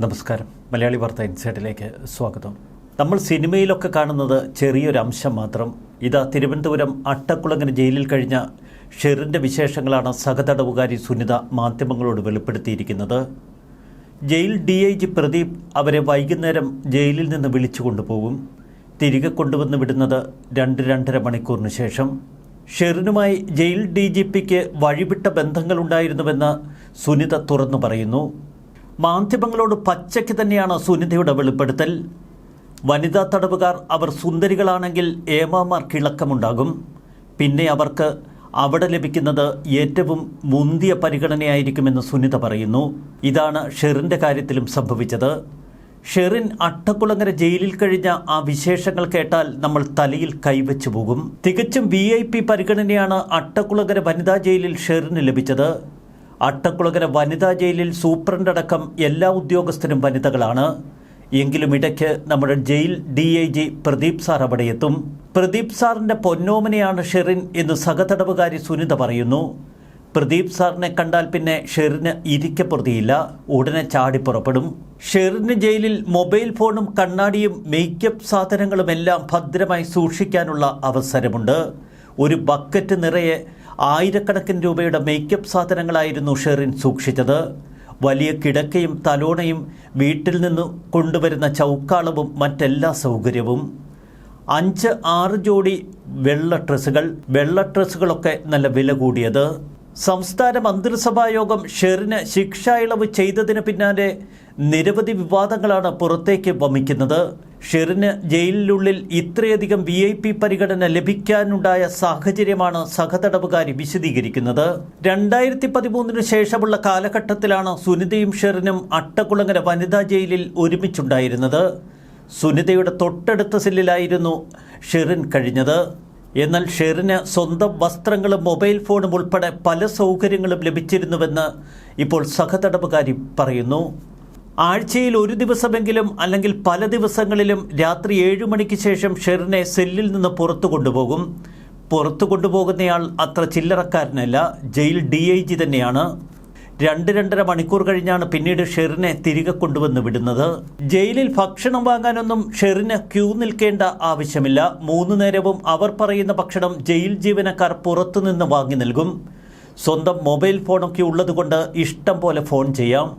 നമസ്കാരം. മലയാളി വാർത്ത ഇൻസൈഡിലേക്ക് സ്വാഗതം. നമ്മൾ സിനിമയിലൊക്കെ കാണുന്നത് ചെറിയൊരു അംശം മാത്രം. ഇതാ തിരുവനന്തപുരം അട്ടക്കുളങ്ങര ജയിലിൽ കഴിഞ്ഞ ഷെറിൻ്റെ വിശേഷങ്ങളാണ് സഹതടവുകാരി സുനിത മാധ്യമങ്ങളോട് വെളിപ്പെടുത്തിയിരിക്കുന്നത്. ജയിൽ DIG പ്രദീപ് അവരെ വൈകുന്നേരം ജയിലിൽ നിന്ന് വിളിച്ചു കൊണ്ടുപോകും. തിരികെ കൊണ്ടുവന്ന് വിടുന്നത് 2-2.5 മണിക്കൂറിന് ശേഷം. ഷെറിനുമായി ജയിൽ DGPക്ക് വഴിവിട്ട ബന്ധങ്ങളുണ്ടായിരുന്നുവെന്ന് സുനിത തുറന്നു പറയുന്നു. മാധ്യമങ്ങളോട് പച്ചയ്ക്ക് തന്നെയാണ് സുനിതയുടെ വെളിപ്പെടുത്തൽ. വനിതാ തടവുകാർ അവർ സുന്ദരികളാണെങ്കിൽ ഏമാമാർക്ക് ഇളക്കമുണ്ടാകും. പിന്നെ അവർക്ക് അവിടെ ലഭിക്കുന്നത് ഏറ്റവും മുന്തിയ പരിഗണനയായിരിക്കുമെന്ന് സുനിത പറയുന്നു. ഇതാണ് ഷെറിൻ്റെ കാര്യത്തിലും സംഭവിച്ചത്. ഷെറിൻ അട്ടക്കുളങ്ങര ജയിലിൽ കഴിഞ്ഞ ആ വിശേഷങ്ങൾ കേട്ടാൽ നമ്മൾ തലയിൽ കൈവച്ചു പോകും. തികച്ചും VIP പരിഗണനയാണ് അട്ടക്കുളങ്ങര വനിതാ ജയിലിൽ ഷെറിന് ലഭിച്ചത്. അട്ടക്കുളങ്ങര വനിതാ ജയിലിൽ സൂപ്രണ്ടടക്കം എല്ലാ ഉദ്യോഗസ്ഥരും വനിതകളാണ്. എങ്കിലും ഇടയ്ക്ക് നമ്മുടെ ജയിൽ DIG പ്രദീപ് സാർ അവിടെ എത്തും. പ്രദീപ് സാറിൻ്റെ പൊന്നോമനയാണ് ഷെറിൻ എന്ന് സഹതടവുകാരി സുനിത പറയുന്നു. പ്രദീപ് സാറിനെ കണ്ടാൽ പിന്നെ ഷെറിന് ഇരിക്കപ്പുറതിയില്ല, ഉടനെ ചാടിപ്പുറപ്പെടും. ഷെറിന് ജയിലിൽ മൊബൈൽ ഫോണും കണ്ണാടിയും മേക്കപ്പ് സാധനങ്ങളുമെല്ലാം ഭദ്രമായി സൂക്ഷിക്കാനുള്ള അവസരമുണ്ട്. ഒരു ബക്കറ്റ് നിറയെ ആയിരക്കണക്കിന് രൂപയുടെ മേക്കപ്പ് സാധനങ്ങളായിരുന്നു ഷെറിൻ സൂക്ഷിച്ചത്. വലിയ കിടക്കയും തലോണയും വീട്ടിൽ നിന്ന് കൊണ്ടുവരുന്ന ചൗക്കാളവും മറ്റെല്ലാ സൗകര്യവും. 5-6 ജോഡി വെള്ള ഡ്രസ്സുകളൊക്കെ നല്ല വില കൂടിയത്. സംസ്ഥാന മന്ത്രിസഭാ യോഗം ഷെറിന് ശിക്ഷാ ഇളവ് ചെയ്തതിന് പിന്നാലെ നിരവധി വിവാദങ്ങളാണ് പുറത്തേക്ക് വമിക്കുന്നത്. ഷെറിന് ജയിലിനുള്ളിൽ ഇത്രയധികം VIP പരിഗണന ലഭിക്കാനുണ്ടായ സാഹചര്യമാണ് സഹതടവുകാരി വിശദീകരിക്കുന്നത്. 2013 ശേഷമുള്ള കാലഘട്ടത്തിലാണ് സുനിതയും ഷെറിനും അട്ടക്കുളങ്ങര വനിതാ ജയിലിൽ ഒരുമിച്ചുണ്ടായിരുന്നത്. സുനിതയുടെ തൊട്ടടുത്ത സെല്ലിലായിരുന്നു ഷെറിൻ കഴിഞ്ഞത്. എന്നാൽ ഷെറിന് സ്വന്തം വസ്ത്രങ്ങളും മൊബൈൽ ഫോണും ഉൾപ്പെടെ പല സൗകര്യങ്ങളും ലഭിച്ചിരുന്നുവെന്ന് ഇപ്പോൾ സഹതടവുകാരി പറയുന്നു. ആഴ്ചയിൽ ഒരു ദിവസമെങ്കിലും അല്ലെങ്കിൽ പല ദിവസങ്ങളിലും രാത്രി 7 മണിക്ക് ശേഷം ഷെറിനെ സെല്ലിൽ നിന്ന് പുറത്തു കൊണ്ടുപോകും. പുറത്തു കൊണ്ടുപോകുന്നയാൾ അത്ര ചില്ലറക്കാരനല്ല, ജയിൽ DIG തന്നെയാണ്. 2-2.5 മണിക്കൂർ കഴിഞ്ഞാണ് പിന്നീട് ഷെറിനെ തിരികെ കൊണ്ടുവന്ന് വിടുന്നത്. ജയിലിൽ ഭക്ഷണം വാങ്ങാനൊന്നും ഷെറിന് ക്യൂ നിൽക്കേണ്ട ആവശ്യമില്ല. 3 നേരവും അവർ പറയുന്ന ഭക്ഷണം ജയിൽ ജീവനക്കാർ പുറത്തുനിന്ന് വാങ്ങി നൽകും. സ്വന്തം മൊബൈൽ ഫോണൊക്കെ ഉള്ളതുകൊണ്ട് ഇഷ്ടം പോലെ ഫോൺ ചെയ്യാം.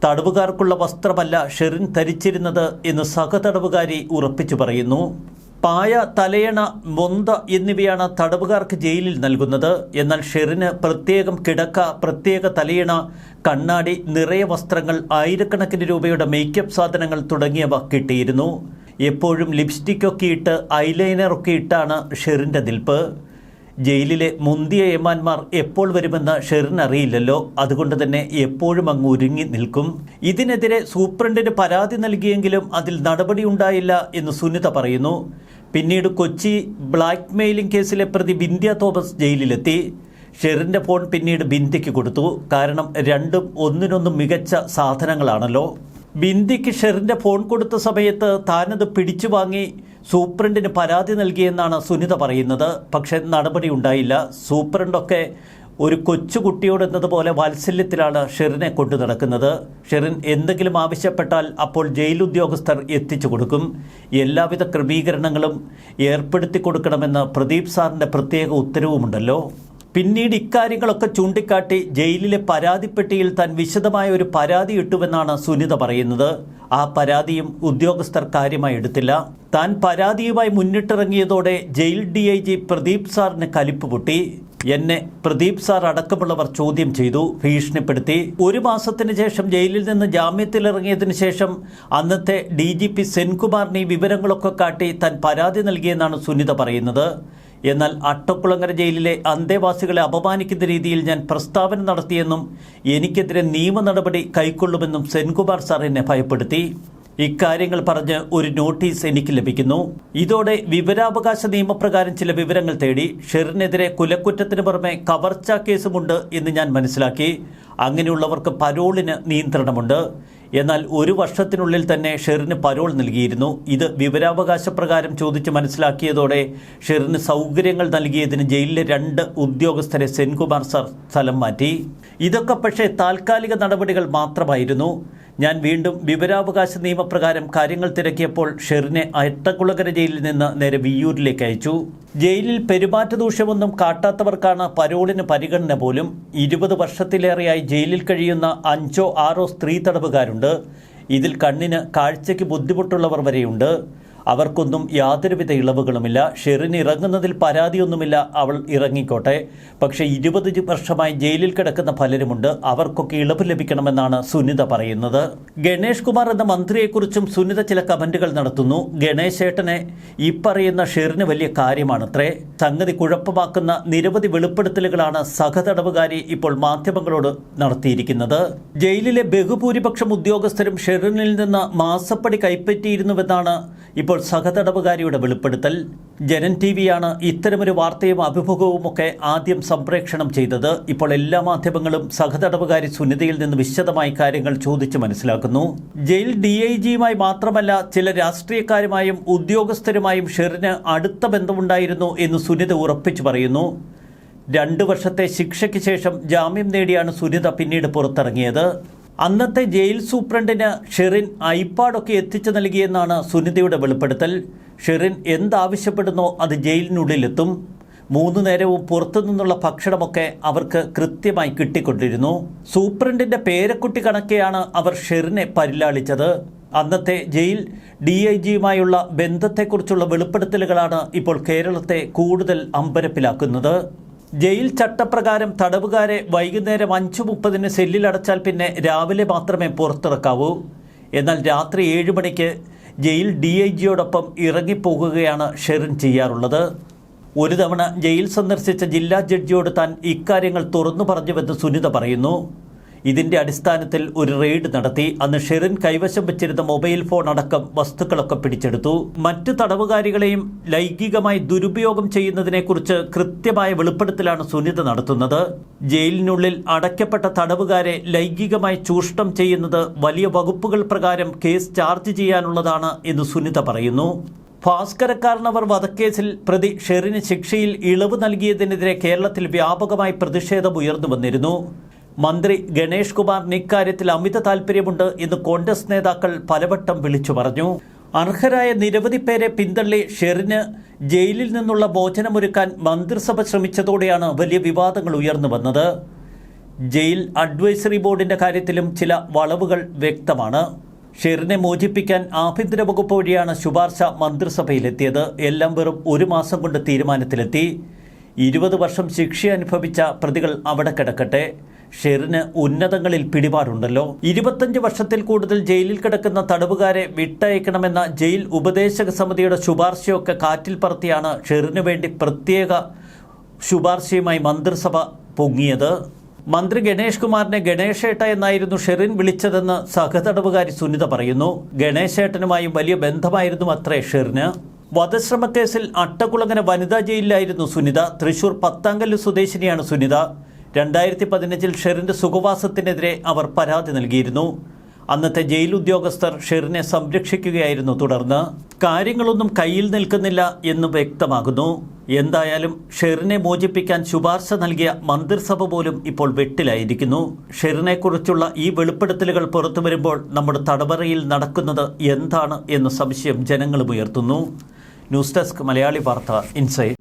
തടവുകാർക്കുള്ള വസ്ത്രമല്ല ഷെറിൻ ധരിച്ചിരുന്നത് എന്ന് സഹതടവുകാരി ഉറപ്പിച്ചു പറയുന്നു. പായ, തലയണ, മൊന്ത എന്നിവയാണ് തടവുകാർക്ക് ജയിലിൽ നൽകുന്നത്. എന്നാൽ ഷെറിന് പ്രത്യേകം കിടക്ക, പ്രത്യേക തലയണ, കണ്ണാടി, നിറയെ വസ്ത്രങ്ങൾ, ആയിരക്കണക്കിന് രൂപയുടെ മേക്കപ്പ് സാധനങ്ങൾ തുടങ്ങിയവ കിട്ടിയിരുന്നു. എപ്പോഴും ലിപ്സ്റ്റിക്കൊക്കെ ഇട്ട് ഐലൈനറൊക്കെ ഇട്ടാണ് ഷെറിൻ്റെ നിൽപ്പ്. ജയിലിലെ മുന്തിയ ഏമാന്മാർ എപ്പോൾ വരുമെന്ന് ഷെറിൻ അറിയില്ലല്ലോ. അതുകൊണ്ട് തന്നെ എപ്പോഴും അങ്ങ് ഒരുങ്ങി നിൽക്കും. ഇതിനെതിരെ സൂപ്രണ്ടിന് പരാതി നൽകിയെങ്കിലും അതിൽ നടപടിയുണ്ടായില്ല എന്ന് സുനിത പറയുന്നു. പിന്നീട് കൊച്ചി ബ്ലാക്ക് മെയിലിംഗ് കേസിലെ പ്രതി ബിന്ധ്യ തോമസ് ജയിലിലെത്തി. ഷെറിൻ്റെ ഫോൺ പിന്നീട് ബിന്ധ്യയ്ക്ക് കൊടുത്തു. കാരണം രണ്ടും ഒന്നിനൊന്നും മികച്ച സാധനങ്ങളാണല്ലോ. ബിന്ദിക്ക് ഷെറിൻ്റെ ഫോൺ കൊടുത്ത സമയത്ത് താനത് പിടിച്ചു വാങ്ങി സൂപ്രണ്ടിന് പരാതി നൽകിയെന്നാണ് സുനിത പറയുന്നത്. പക്ഷേ നടപടി ഉണ്ടായില്ല. സൂപ്രണ്ടൊക്കെ ഒരു കൊച്ചുകുട്ടിയോടെന്നതുപോലെ വാത്സല്യത്തിലാണ് ഷെറിനെ കൊണ്ടു നടക്കുന്നത്. ഷെറിൻ എന്തെങ്കിലും ആവശ്യപ്പെട്ടാൽ അപ്പോൾ ജയിൽ ഉദ്യോഗസ്ഥർ എത്തിച്ചു കൊടുക്കും. എല്ലാവിധ ക്രമീകരണങ്ങളും ഏർപ്പെടുത്തി കൊടുക്കണമെന്ന് പ്രദീപ് സാറിൻ്റെ പ്രത്യേക ഉത്തരവുമുണ്ടല്ലോ. പിന്നീട് ഇക്കാര്യങ്ങളൊക്കെ ചൂണ്ടിക്കാട്ടി ജയിലിലെ പരാതിപ്പെട്ടിയിൽ താൻ വിശദമായ ഒരു പരാതി ഇട്ടുവെന്നാണ് സുനിത പറയുന്നത്. ആ പരാതിയും ഉദ്യോഗസ്ഥർ കാര്യമായി എടുത്തില്ല. താൻ പരാതിയുമായി മുന്നിട്ടിറങ്ങിയതോടെ ജയിൽ DIG പ്രദീപ് സാറിന് കലിപ്പ് പൊട്ടി. എന്നെ പ്രദീപ് സാർ അടക്കമുള്ളവർ ചോദ്യം ചെയ്തു, ഭീഷണിപ്പെടുത്തി. 1 മാസത്തിന് ശേഷം ജയിലിൽ നിന്ന് ജാമ്യത്തിലിറങ്ങിയതിനു ശേഷം അന്നത്തെ DGP സെൻകുമാറിന് ഈ വിവരങ്ങളൊക്കെ കാട്ടി താൻ പരാതി നൽകിയെന്നാണ് സുനിത പറയുന്നത്. എന്നാൽ അട്ടക്കുളങ്ങര ജയിലിലെ അന്തേവാസികളെ അപമാനിക്കുന്ന രീതിയിൽ ഞാൻ പ്രസ്താവന നടത്തിയെന്നും എനിക്കെതിരെ നിയമ നടപടി കൈക്കൊള്ളുമെന്നും സെൻകുമാർ സാർ എന്നെ ഭയപ്പെടുത്തി. ഇക്കാര്യങ്ങൾ പറഞ്ഞ് ഒരു നോട്ടീസ് എനിക്ക് ലഭിക്കുന്നു. ഇതോടെ വിവരാവകാശ നിയമപ്രകാരം ചില വിവരങ്ങൾ തേടി. ഷെറിനെതിരെ കുലക്കുറ്റത്തിന് പുറമെ കവർച്ചാ കേസുമുണ്ട് എന്ന് ഞാൻ മനസ്സിലാക്കി. അങ്ങനെയുള്ളവർക്ക് പരോളിന് നിയന്ത്രണമുണ്ട്. എന്നാൽ 1 വർഷത്തിനുള്ളിൽ തന്നെ ഷെറിന് പരോൾ നൽകിയിരുന്നു. ഇത് വിവരാവകാശ പ്രകാരം ചോദിച്ച് മനസ്സിലാക്കിയതോടെ ഷെറിന് സൗകര്യങ്ങൾ നൽകിയതിന് ജയിലിലെ 2 ഉദ്യോഗസ്ഥരെ സെൻകുമാർ സാർ സ്ഥലം മാറ്റി. ഇതൊക്കെ പക്ഷേ താൽക്കാലിക നടപടികൾ മാത്രമായിരുന്നു. ഞാൻ വീണ്ടും വിവരാവകാശ നിയമപ്രകാരം കാര്യങ്ങൾ തിരക്കിയപ്പോൾ ഷെറിനെ അട്ടക്കുളങ്ങര ജയിലിൽ നിന്ന് നേരെ വിയ്യൂരിലേക്ക് അയച്ചു. ജയിലിൽ പെരുമാറ്റ ദൂഷ്യമൊന്നും കാട്ടാത്തവർക്കാണ് പരോളിന് പരിഗണന പോലും. 20 വർഷത്തിലേറെയായി ജയിലിൽ കഴിയുന്ന 5 or 6 സ്ത്രീ തടവുകാരുണ്ട്. ഇതിൽ കണ്ണിന് കാഴ്ചയ്ക്ക് ബുദ്ധിമുട്ടുള്ളവർ വരെയുണ്ട്. അവർക്കൊന്നും യാതൊരുവിധ ഇളവുകളുമില്ല. ഷെറിന് ഇറങ്ങുന്നതിൽ പരാതിയൊന്നുമില്ല, അവൾ ഇറങ്ങിക്കോട്ടെ. പക്ഷേ 20 വർഷമായി ജയിലിൽ കിടക്കുന്ന പലരുമുണ്ട്. അവർക്കൊക്കെ ഇളവ് ലഭിക്കണമെന്നാണ് സുനിത പറയുന്നത്. ഗണേഷ് കുമാർ എന്ന മന്ത്രിയെക്കുറിച്ചും സുനിത ചില കമന്റുകൾ നടത്തുന്നു. ഗണേശേട്ടനെ ഈ പറയുന്ന ഷെറിന് വലിയ കാര്യമാണത്രേ. സംഗതി കുഴപ്പമാക്കുന്ന നിരവധി വെളിപ്പെടുത്തലുകളാണ് സഹതടവുകാരി ഇപ്പോൾ മാധ്യമങ്ങളോട് നടത്തിയിരിക്കുന്നത്. ജയിലിലെ ബഹുഭൂരിപക്ഷം ഉദ്യോഗസ്ഥരും ഷെറിനിൽ നിന്ന് മാസപ്പടി കൈപ്പറ്റിയിരുന്നുവെന്നാണ് ഇപ്പോൾ സഹതടവുകാരിയുടെ വെളിപ്പെടുത്തൽ. ജനൻ ടിവിയാണ് ഇത്തരമൊരു വാർത്തയും അഭിമുഖവുമൊക്കെ ആദ്യം സംപ്രേഷണം ചെയ്തത്. ഇപ്പോൾ എല്ലാ മാധ്യമങ്ങളും സഹതടവുകാരി സുനിതയിൽ നിന്ന് വിശദമായി കാര്യങ്ങൾ ചോദിച്ച് മനസ്സിലാക്കുന്നു. ജയിൽ DIGയുമായി മാത്രമല്ല ചില രാഷ്ട്രീയക്കാരുമായും ഉദ്യോഗസ്ഥരുമായും ഷെറിന് അടുത്ത ബന്ധമുണ്ടായിരുന്നു എന്ന് സുനിത ഉറപ്പിച്ചു പറയുന്നു. 2 വർഷത്തെ ശിക്ഷയ്ക്ക് ശേഷം ജാമ്യം നേടിയാണ് സുനിത പിന്നീട് പുറത്തിറങ്ങിയത്. അന്നത്തെ ജയിൽ സൂപ്രണ്ടിന് ഷെറിൻ ഐപാഡൊക്കെ എത്തിച്ചു നൽകിയെന്നാണ് സുനിതയുടെ വെളിപ്പെടുത്തൽ. ഷെറിൻ എന്താവശ്യപ്പെടുന്നോ അത് ജയിലിനുള്ളിലെത്തും. 3 നേരവും പുറത്തുനിന്നുള്ള ഭക്ഷണമൊക്കെ അവർക്ക് കൃത്യമായി കിട്ടിക്കൊണ്ടിരുന്നു. സൂപ്രണ്ടിൻ്റെ പേരക്കുട്ടി കണക്കെയാണ് അവർ ഷെറിനെ പരിലാളിച്ചത്. അന്നത്തെ ജയിൽ DIGയുമായുള്ള ബന്ധത്തെക്കുറിച്ചുള്ള വെളിപ്പെടുത്തലുകളാണ് ഇപ്പോൾ കേരളത്തെ കൂടുതൽ അമ്പരപ്പിലാക്കുന്നത്. ജയിൽ ചട്ടപ്രകാരം തടവുകാരെ വൈകുന്നേരം 5:30 സെല്ലിലടച്ചാൽ പിന്നെ രാവിലെ മാത്രമേ പുറത്തിറക്കാവൂ. എന്നാൽ രാത്രി 7 മണിക്ക് ജയിൽ DIGയോടൊപ്പം ഇറങ്ങിപ്പോകുകയാണ് ഷെറിൻ ചെയ്യാറുള്ളത്. ഒരു തവണ ജയിൽ സന്ദർശിച്ച ജില്ലാ ജഡ്ജിയോട് താൻ ഇക്കാര്യങ്ങൾ തുറന്നു പറഞ്ഞുവെന്ന് സുനിത പറയുന്നു. ഇതിൻ്റെ അടിസ്ഥാനത്തിൽ ഒരു റെയ്ഡ് നടത്തി. അന്ന് ഷെറിൻ കൈവശം വെച്ചിരുന്ന മൊബൈൽ ഫോൺ അടക്കം വസ്തുക്കളൊക്കെ പിടിച്ചെടുത്തു. മറ്റ് തടവുകാരികളെയും ലൈംഗികമായി ദുരുപയോഗം ചെയ്യുന്നതിനെക്കുറിച്ച് കൃത്യമായ വെളിപ്പെടുത്തലാണ് സുനിത നടത്തുന്നത്. ജയിലിനുള്ളിൽ അടയ്ക്കപ്പെട്ട തടവുകാരെ ലൈംഗികമായി ചൂഷണം ചെയ്യുന്നത് വലിയ വകുപ്പുകൾ പ്രകാരം കേസ് ചാർജ് ചെയ്യാനുള്ളതാണ് എന്ന് സുനിത പറയുന്നു. ഭാസ്കരക്കാരനവർ വധക്കേസിൽ പ്രതി ഷെറിന് ശിക്ഷയിൽ ഇളവ് നൽകിയതിനെതിരെ കേരളത്തിൽ വ്യാപകമായി പ്രതിഷേധം ഉയർന്നു വന്നിരുന്നു. മന്ത്രി ഗണേഷ് കുമാറിന് ഇക്കാര്യത്തിൽ അമിത താൽപ്പര്യമുണ്ട് എന്ന് കോൺഗ്രസ് നേതാക്കൾ പലവട്ടം വിളിച്ചു പറഞ്ഞു. അർഹരായ നിരവധി പേരെ പിന്തള്ളി ഷെറിന് ജയിലിൽ നിന്നുള്ള മോചനമൊരുക്കാൻ മന്ത്രിസഭ ശ്രമിച്ചതോടെയാണ് വലിയ വിവാദങ്ങൾ ഉയർന്നു വന്നത്. ജയിൽ അഡ്വൈസറി ബോർഡിൻ്റെ കാര്യത്തിലും ചില വളവുകൾ വ്യക്തമാണ്. ഷെറിനെ മോചിപ്പിക്കാൻ ആഭ്യന്തര വകുപ്പ് വഴിയാണ് ശുപാർശ മന്ത്രിസഭയിലെത്തിയത്. എല്ലാം വെറും 1 മാസം കൊണ്ട് തീരുമാനത്തിലെത്തി. 20 വർഷം ശിക്ഷ അനുഭവിച്ച പ്രതികൾ അവിടെ കിടക്കട്ടെ. ഷെറിന് ഉന്നതങ്ങളിൽ പിടിപാടുണ്ടല്ലോ. 25 വർഷത്തിൽ കൂടുതൽ ജയിലിൽ കിടക്കുന്ന തടവുകാരെ വിട്ടയക്കണമെന്ന ജയിൽ ഉപദേശക സമിതിയുടെ ശുപാർശയൊക്കെ കാറ്റിൽ പറത്തിയാണ് ഷെറിനു വേണ്ടി പ്രത്യേക ശുപാർശയുമായി മന്ത്രിസഭ പൊങ്ങിയത്. മന്ത്രി ഗണേഷ് കുമാറിനെ ഗണേശേട്ട എന്നായിരുന്നു ഷെറിൻ വിളിച്ചതെന്ന് സഹതടവുകാരി സുനിത പറയുന്നു. ഗണേശേട്ടനുമായും വലിയ ബന്ധമായിരുന്നു അത്രേ ഷെറിന്. വധശ്രമക്കേസിൽ അട്ടക്കുളങ്ങര വനിതാ ജയിലിലായിരുന്നു സുനിത. തൃശൂർ പത്താങ്കല്ല് സ്വദേശിനിയാണ് സുനിത. 2015 ഷെറിൻ്റെ സുഖവാസത്തിനെതിരെ അവർ പരാതി നൽകിയിരുന്നു. അന്നത്തെ ജയിൽ ഉദ്യോഗസ്ഥർ ഷെറിനെ സംരക്ഷിക്കുകയായിരുന്നു. തുടർന്ന് കാര്യങ്ങളൊന്നും കയ്യിൽ നിൽക്കുന്നില്ല എന്ന് വ്യക്തമാകുന്നു. എന്തായാലും ഷെറിനെ മോചിപ്പിക്കാൻ ശുപാർശ നൽകിയ മന്ത്രിസഭ പോലും ഇപ്പോൾ വെട്ടിലായിരിക്കുന്നു. ഷെറിനെക്കുറിച്ചുള്ള ഈ വെളിപ്പെടുത്തലുകൾ പുറത്തു വരുമ്പോൾ നമ്മുടെ തടവറയിൽ നടക്കുന്നത് എന്താണ് എന്ന സംശയം ജനങ്ങളും ഉയർത്തുന്നു. ന്യൂസ് ഡെസ്ക് മലയാളി വാർത്ത ഇൻസൈറ്റ്.